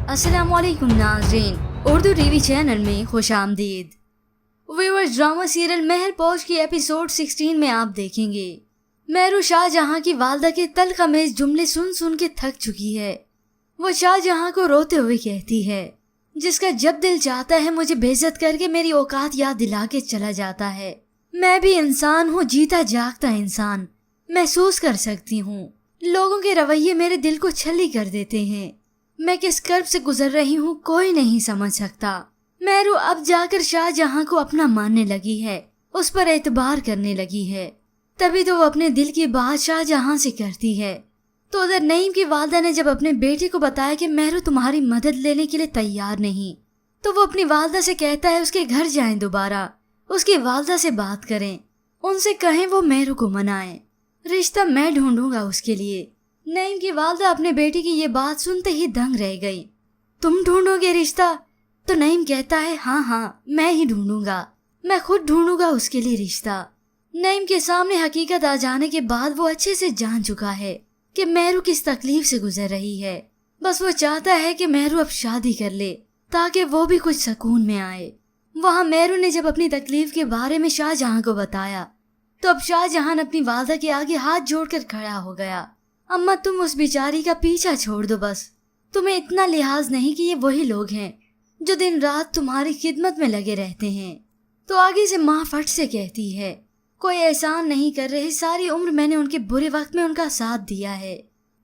अस्सलाम वालेकुम नाज़रीन, उर्दू टीवी चैनल में खुश आमदीद। व्यूअर्स, ड्रामा सीरियल महरपोश की एपिसोड 16 में आप देखेंगे मेहरू शाहजहां की वालदा के तलखमेज जुमले सुन सुन के थक चुकी है। वो शाहजहां को रोते हुए कहती है, जिसका जब दिल चाहता है मुझे बेइज्जत करके मेरी औकात याद दिला के चला जाता है। मैं भी इंसान हूँ, जीता जागता इंसान। महसूस कर सकती हूँ लोगों के रवैये मेरे दिल को छल्ली कर देते हैं। मैं किस कर्ब से गुजर रही हूँ कोई नहीं समझ सकता। मेहरू अब जाकर शाहजहां को अपना मानने लगी है, उस पर एतबार करने लगी है। तभी तो वो अपने दिल की बात शाहजहां से करती है। तो उधर नईम की वालदा ने जब अपने बेटे को बताया कि मेहरू तुम्हारी मदद लेने के लिए तैयार नहीं, तो वो अपनी वालदा से कहता है उसके घर जाएं, दोबारा उसकी वालदा से बात करें, उनसे कहें वो मेहरू को मनाएं। रिश्ता मैं ढूंढूंगा उसके लिए। नईम की वालदा अपने बेटे की ये बात सुनते ही दंग रह गई। तुम ढूंढोगे रिश्ता? तो नईम कहता है, हाँ मैं ही ढूंढूंगा, मैं खुद ढूंढूंगा उसके लिए रिश्ता। नईम के सामने हकीकत आ जाने के बाद वो अच्छे से जान चुका है कि मेहरू किस तकलीफ से गुजर रही है। बस वो चाहता है कि मेहरू अब शादी कर ले ताकि वो भी कुछ सुकून में आए। वहाँ मेहरू ने जब अपनी तकलीफ के बारे में शाहजहां को बताया तो अब शाहजहां अपनी वालदा के आगे हाथ जोड़कर खड़ा हो गया। अम्मा, तुम उस बेचारी का पीछा छोड़ दो बस। तुम्हें इतना लिहाज नहीं कि ये वही लोग हैं जो दिन रात तुम्हारी खिदमत में लगे रहते हैं। तो आगे से माँ फट से कहती है, कोई एहसान नहीं कर रहे, सारी उम्र मैंने उनके बुरे वक्त में उनका साथ दिया है।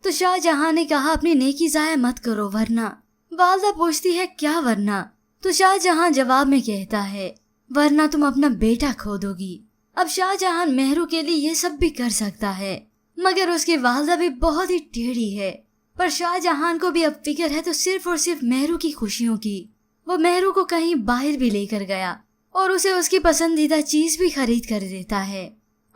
तो शाहजहां ने कहा, अपनी नेकी जाया मत करो वरना। वालदा पूछती है, क्या वरना? तो शाहजहां जवाब में कहता है, वरना तुम अपना बेटा खो दोगी। अब शाहजहां मेहरू के लिए ये सब भी कर सकता है, मगर उसकी वालदा भी बहुत ही टेढ़ी है। पर शाहजहां को भी अब फिक्र है तो सिर्फ और सिर्फ मेहरू की खुशियों की। वो मेहरू को कहीं बाहर भी लेकर गया और उसे उसकी पसंदीदा चीज भी खरीद कर देता है।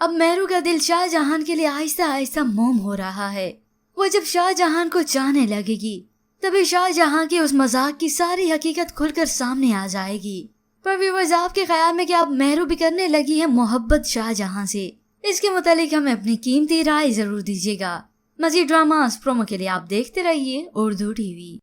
अब मेहरू का दिल शाहजहां के लिए आहिस्ता आहिस्ता मोम हो रहा है। वो जब शाहजहां को चाहने लगेगी तभी शाहजहां के उस मजाक की सारी हकीकत खुलकर सामने आ जाएगी। पर व्यूअर्स, आपके ख्याल में क्या अब मेहरू भी करने लगी है मोहब्बत शाहजहां से? इसके मुतालिक हमें अपनी कीमती राय जरूर दीजिएगा। मज़ीद ड्रामास प्रोमो के लिए आप देखते रहिए उर्दू टीवी।